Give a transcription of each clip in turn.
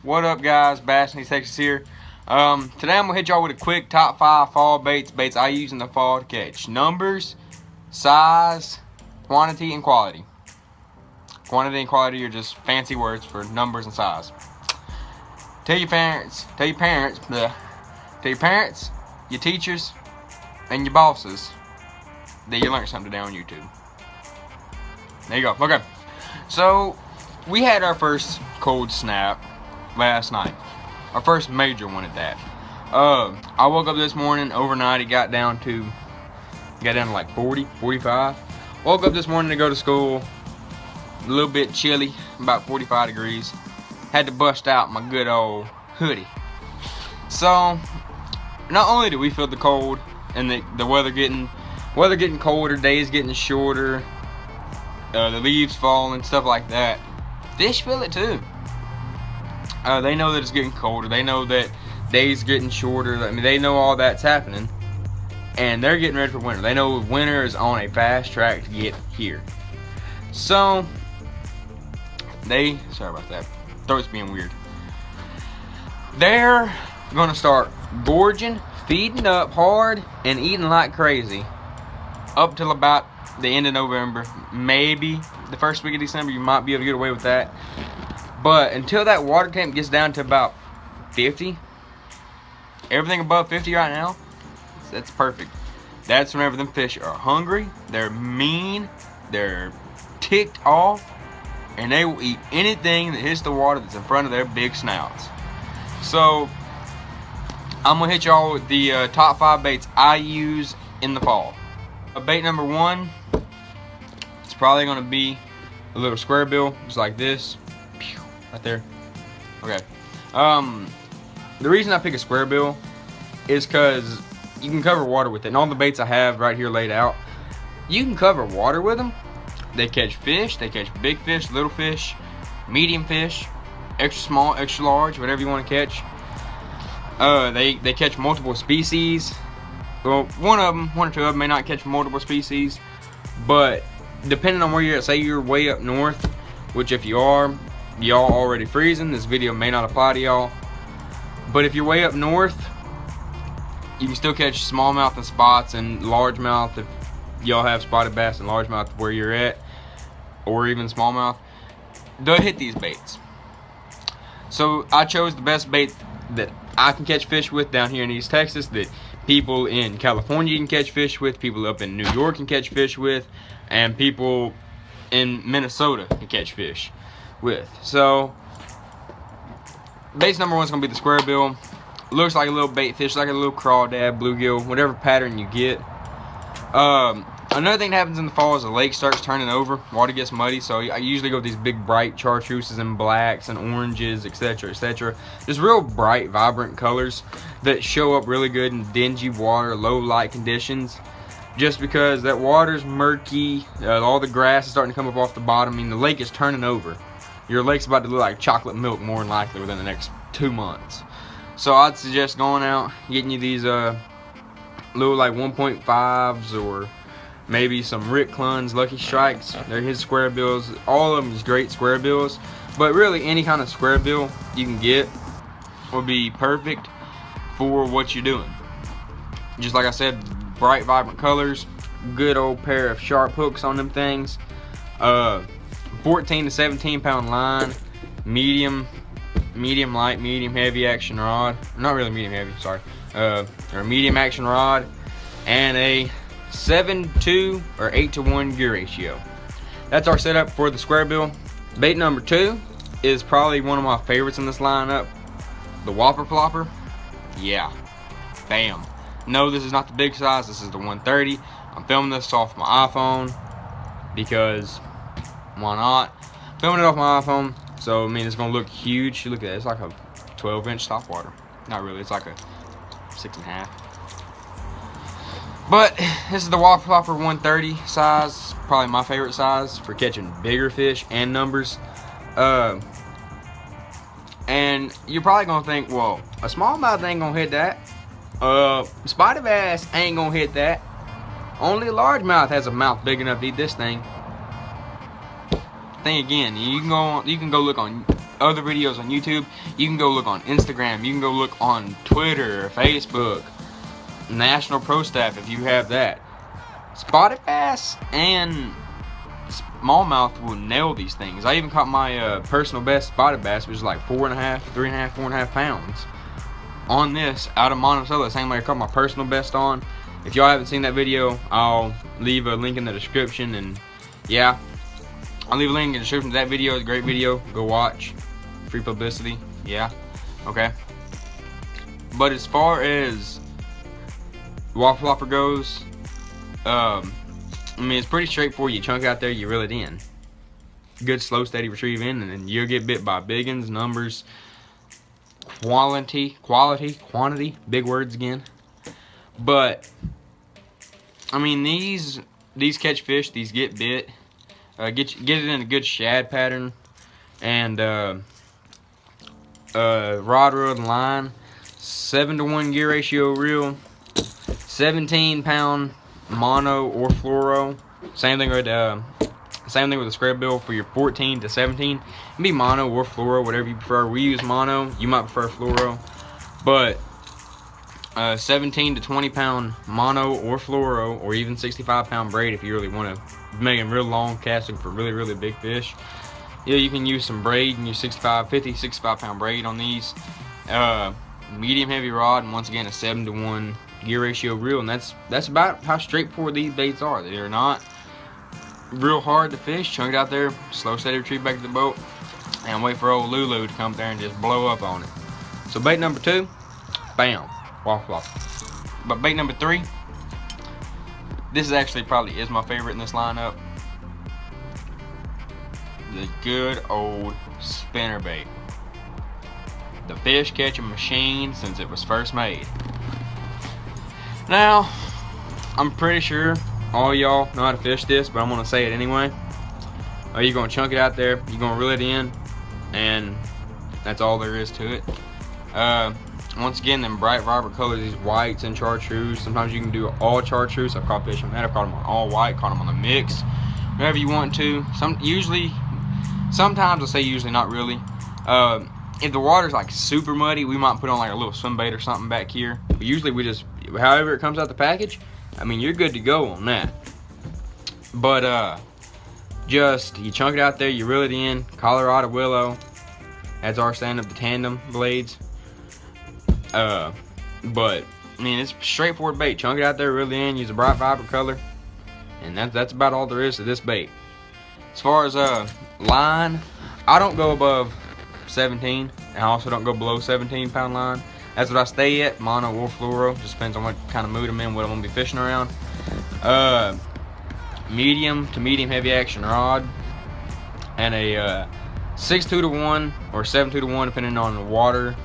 What up, guys? Bass in East Texas here. Today I'm gonna hit y'all with a quick top 5 fall baits I use in the fall to catch numbers, size, quantity, and quality. Quantity and quality are just fancy words for numbers and size. Tell your parents, your teachers, and your bosses that you learned something today on YouTube. There you go. Okay. So we had our first cold snap last night. Our first major one at that. I woke up this morning, overnight it got down to like 40, 45. Woke up this morning to go to school, a little bit chilly, about 45 degrees. Had to bust out my good old hoodie. So, not only do we feel the cold and the weather getting colder, days getting shorter, the leaves falling, stuff like that, fish feel it too. They know that it's getting colder. They know that days getting shorter. I mean, they know all that's happening, and they're getting ready for winter. They know winter is on a fast track to get here. So sorry about that. Throat's being weird. They're gonna start gorging, feeding up hard, and eating like crazy up till about the end of November. Maybe the first week of December, you might be able to get away with that. But until that water temp gets down to about 50, everything above 50 right now, that's perfect. That's whenever them fish are hungry, they're mean, they're ticked off, and they will eat anything that hits the water that's in front of their big snouts. So I'm gonna hit y'all with the top 5 baits I use in the fall. Bait number 1, it's probably gonna be a little square bill, just like this. Right there. Okay. The reason I pick a square bill is because you can cover water with it. And all the baits I have right here laid out, you can cover water with them. They catch fish. They catch big fish, little fish, medium fish, extra small, extra large, whatever you want to catch. They catch multiple species. Well, one or two of them may not catch multiple species, but depending on where you're at, say you're way up north, which if you are, y'all already freezing, this video may not apply to y'all. But if you're way up north, you can still catch smallmouth and spots and largemouth if y'all have spotted bass and largemouth where you're at, or even smallmouth. They'll hit these baits. So I chose the best bait that I can catch fish with down here in East Texas, that people in California can catch fish with, people up in New York can catch fish with, and people in Minnesota can catch fish with. So bait number 1 is gonna be the square bill. Looks like a little bait fish, like a little crawdad, bluegill, whatever pattern you get. Another thing that happens in the fall is the lake starts turning over, water gets muddy, so I usually go with these big bright chartreuses and blacks and oranges, etc., etc. Just real bright, vibrant colors that show up really good in dingy water, low light conditions. Just because that water's murky, all the grass is starting to come up off the bottom. I mean, the lake is turning over. Your lake's about to look like chocolate milk more than likely within the next 2 months. So I'd suggest going out, getting you these little like 1.5s, or maybe some Rick Clunn's Lucky Strikes. They're his square bills. All of them is great square bills, but really any kind of square bill you can get will be perfect for what you're doing. Just like I said, bright, vibrant colors, good old pair of sharp hooks on them things. 14 to 17 pound line, medium light, medium heavy action rod. Not really medium heavy, sorry. Or medium action rod, and a 7:2 or 8:1 gear ratio. That's our setup for the square bill. Bait number 2 is probably one of my favorites in this lineup, the Whopper Plopper. Yeah, bam. No, this is not the big size, this is the 130. I'm filming this off my iPhone because why not? Filming it off my iPhone, so I mean it's gonna look huge. Look at that, it's like a 12-inch topwater. Not really, it's like a 6.5. But this is the Whopper Plopper 130 size, probably my favorite size for catching bigger fish and numbers. And you're probably gonna think, well, a smallmouth ain't gonna hit that. Spotted bass ain't gonna hit that. Only a largemouth has a mouth big enough to eat this thing. Think again. You can go look on other videos on YouTube. You can go look on Instagram. You can go look on Twitter, Facebook, National Pro Staff if you have that. Spotted bass and smallmouth will nail these things. I even caught my personal best spotted bass, which is like 4.5 pounds on this out of Monticello, the same way I caught my personal best on. If y'all haven't seen that video, I'll leave a link in the description, and yeah, I'll leave a link in the description to that video. It's a great video. Go watch. Free publicity. Yeah. Okay. But as far as waffle flopper goes, I mean, it's pretty straightforward. You chunk it out there, you reel it in. Good slow steady retrieve in, and then you'll get bit by big ones, numbers, quantity, big words again. But I mean, these catch fish, these get bit. Get it in a good shad pattern, and rod, reel, and line. 7-to-1 gear ratio reel. 17-pound mono or fluoro. Same thing with the scrap bill for your 14 to 17. It can be mono or fluoro, whatever you prefer. We use mono. You might prefer fluoro, but 17 to 20 pound mono or fluoro, or even 65-pound braid if you really want to make them real long, casting for really big fish. Yeah, you can use some braid and use 65-pound braid on these. Medium heavy rod, and once again a 7-to-1 gear ratio reel, and that's about how straightforward these baits are. They're not real hard to fish. Chunk it out there, slow steady retrieve back to the boat, and wait for old Lulu to come there and just blow up on it. So bait number 2, bam, waffle flopper. But bait number 3, this is actually probably is my favorite in this lineup. The good old spinnerbait. The fish catching machine since it was first made. Now, I'm pretty sure all y'all know how to fish this, but I'm gonna say it anyway. You're gonna chunk it out there, you're gonna reel it in, and that's all there is to it. Once again, them bright vibrant colors, these whites and chartreuse. Sometimes you can do all chartreuse. I've caught fish on that. I've caught them on all white, caught them on the mix, whatever you want to. Sometimes I say usually, not really. If the water's like super muddy, we might put on like a little swim bait or something back here. But usually we just, however it comes out the package, I mean, you're good to go on that. But just, you chunk it out there, you reel it in. Colorado willow, that's our stand-up, the tandem blades. But I mean, it's straightforward bait. Chunk it out there, reel it in, use a bright vibrant color, and that's about all there is to this bait. As far as line, I don't go above 17, and I also don't go below 17-pound line. That's what I stay at, mono or fluoro. Just depends on what kind of mood I'm in, what I'm gonna be fishing around. Medium to medium heavy action rod, and a 6-2-to-1 or 7-2-to-1, depending on the water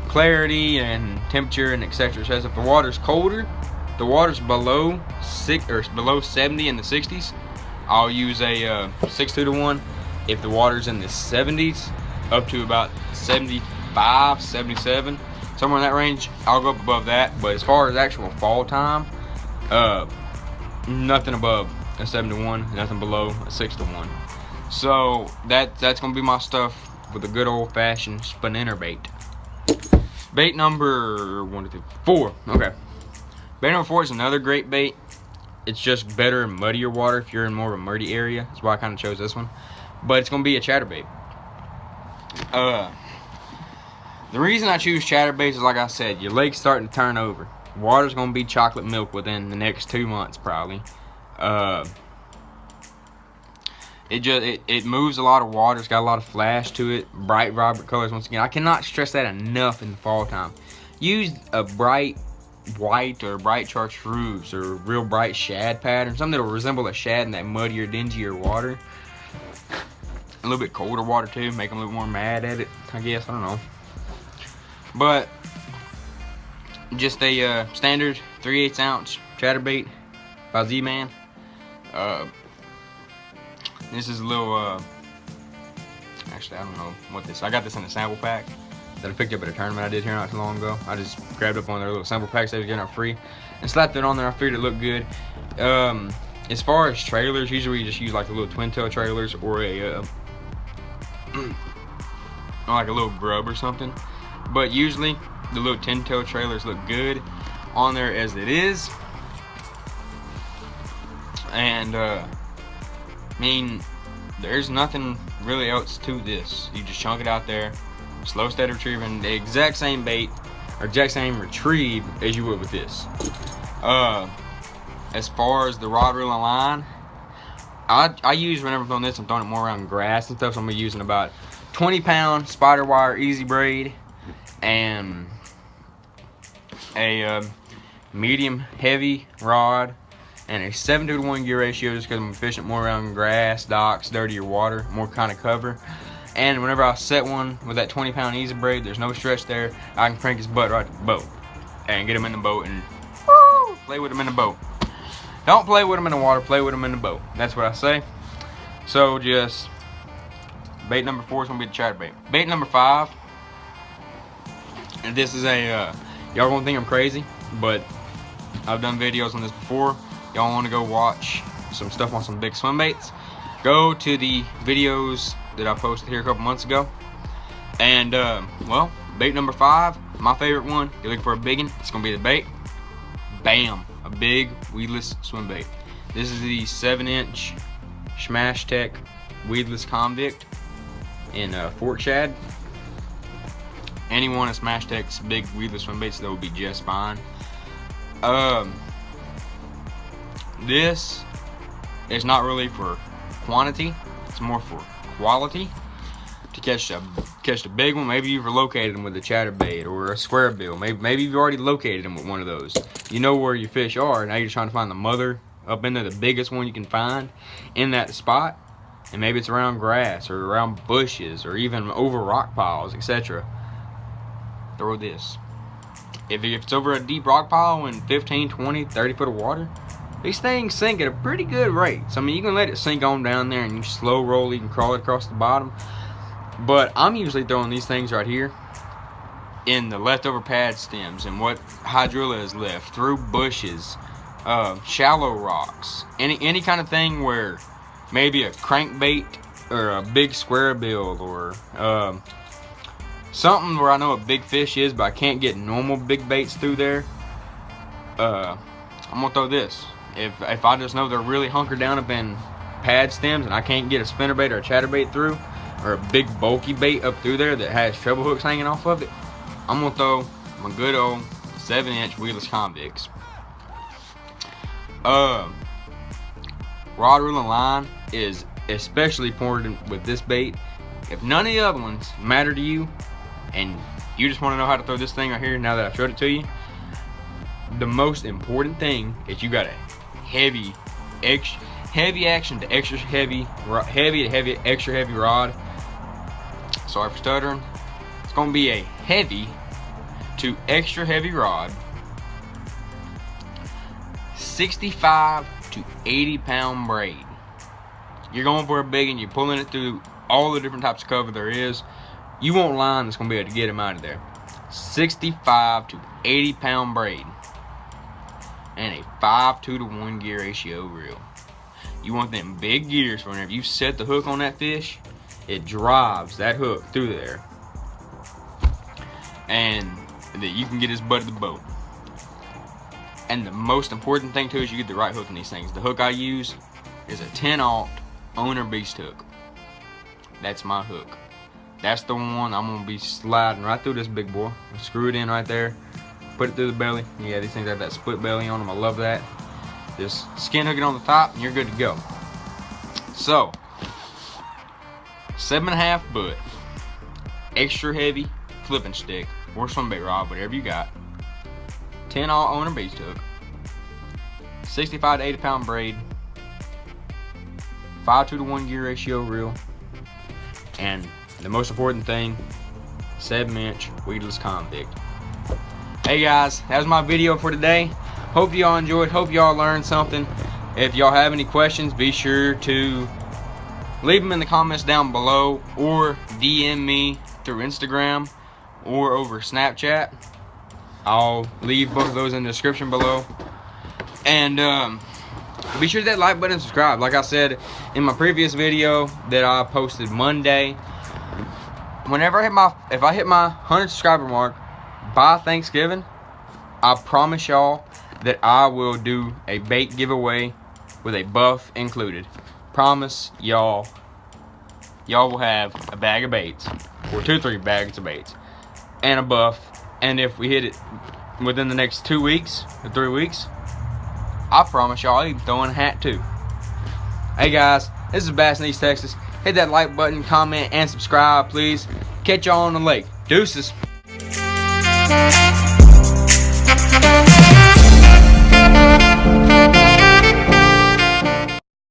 clarity and temperature and etc. So if the water's colder, the water's below 70 in the 60s, I'll use a 6-2-to-1. If the water's in the 70s, up to about 75, 77, somewhere in that range, I'll go up above that. But as far as actual fall time, nothing above a 7-to-1, nothing below a 6-to-1. So that's gonna be my stuff with a good old-fashioned spinner bait. Bait number 4. Okay, bait number 4 is another great bait. It's just better in muddier water if you're in more of a muddy area. That's why I kind of chose this one. But it's gonna be a chatterbait. The reason I choose chatterbaits is, like I said, your lake's starting to turn over. Water's gonna be chocolate milk within the next 2 months probably. It moves a lot of water. It's got a lot of flash to it. Bright, vibrant colors. Once again, I cannot stress that enough in the fall time. Use a bright white or bright chartreuse or real bright shad pattern, something that'll resemble a shad in that muddier, dingier water. A little bit colder water too, make them a little more mad at it, I guess. I don't know. But just a standard 3/8 ounce chatterbait by Z-Man. This is a little actually, I don't know what this, I got this in a sample pack that I picked up at a tournament I did here not too long ago. I just grabbed up one of their little sample packs they was getting out free and slapped it on there. I figured it looked good. As far as trailers, usually you just use like the little twin tail trailers or a like a little grub or something. But usually the little 10-tail trailers look good on there as it is. And I mean, there's nothing really else to this. You just chunk it out there, slow steady retrieving, the exact same bait or exact same retrieve as you would with this. As far as the rod, reel, and line, I use, whenever I'm throwing this, I'm throwing it more around grass and stuff, so I'm using about 20-pound spider wire easy braid and a medium heavy rod and a 7-to-1 gear ratio, just because I'm fishing more around grass, docks, dirtier water, more kind of cover. And whenever I set one with that 20-pound easy braid, there's no stretch there. I can crank his butt right to the boat and get him in the boat and woo, play with him in the boat. Don't play with him in the water, play with him in the boat. That's what I say. So just bait number 4 is gonna be the chatterbait. Bait number 5, and this is a y'all gonna think I'm crazy, but I've done videos on this before. Y'all want to go watch some stuff on some big swim baits, go to the videos that I posted here a couple months ago. And well, bait number 5, my favorite one. You're looking for a big one, it's gonna be the bait. Bam, a big weedless swim bait. This is the 7-inch Smash Tech weedless convict in Fort Shad. Any one of Smash Tech's big weedless swim baits, that would be just fine. This is not really for quantity, it's more for quality. To catch the big one, maybe you've located them with a chatterbait or a square bill. Maybe you've already located them with one of those. You know where your fish are. Now you're trying to find the mother up into the biggest one you can find in that spot, and maybe it's around grass or around bushes or even over rock piles, etc. Throw this. If it's over a deep rock pile in 15, 20, 30 foot of water, these things sink at a pretty good rate. So I mean, you can let it sink on down there and you slow roll, you can crawl it across the bottom. But I'm usually throwing these things right here in the leftover pad stems and what hydrilla is left, through bushes, shallow rocks, any kind of thing where maybe a crankbait or a big square bill or something where I know a big fish is, but I can't get normal big baits through there. I'm gonna throw this. If I just know they're really hunkered down up in pad stems and I can't get a spinnerbait or a chatterbait through, or a big bulky bait up through there that has treble hooks hanging off of it, I'm gonna throw my good old 7-inch weedless convicts. Rod, reel, and line is especially important with this bait. If none of the other ones matter to you and you just want to know how to throw this thing right here now that I've showed it to you, the most important thing is you got a heavy action to extra heavy extra heavy rod. Sorry for stuttering. It's gonna be a heavy to extra heavy rod, 65 to 80-pound braid. You're going for a big one, you're pulling it through all the different types of cover there is. You want line that's gonna be able to get him out of there. 65 to 80-pound braid and a 5-to-1 gear ratio reel. You want them big gears for whenever you set the hook on that fish, it drives that hook through there, and that you can get his butt to the boat. And the most important thing too is you get the right hook in these things. The hook I use is a 10-aught owner beast hook. That's my hook. That's the one I'm gonna be sliding right through this big boy. Screw it in right there, put it through the belly. Yeah, these things have that split belly on them. I love that. Just skin hook it on the top and you're good to go. So 7.5 foot extra heavy flipping stick or swimbait rod, whatever you got, 10-aught owner beast hook, 65 to 80-pound braid, 5-to-1 gear ratio reel, and the most important thing, 7-inch weedless convict. Hey guys, that was my video for today. Hope y'all enjoyed, hope y'all learned something. If y'all have any questions, be sure to leave them in the comments down below or DM me through Instagram or over Snapchat. I'll leave both of those in the description below. And be sure to hit that like button and subscribe. Like I said in my previous video that I posted Monday whenever if I hit my 100 subscriber mark by Thanksgiving, I promise y'all that I will do a bait giveaway with a buff included. Promise y'all. Y'all will have a bag of baits, or 2-3 bags of baits, and a buff. And if we hit it within the next 2 weeks or 3 weeks, I promise y'all I'll even throw in a hat too. Hey guys, this is Bass in East Texas. Hit that like button, comment, and subscribe, please. Catch y'all on the lake. Deuces.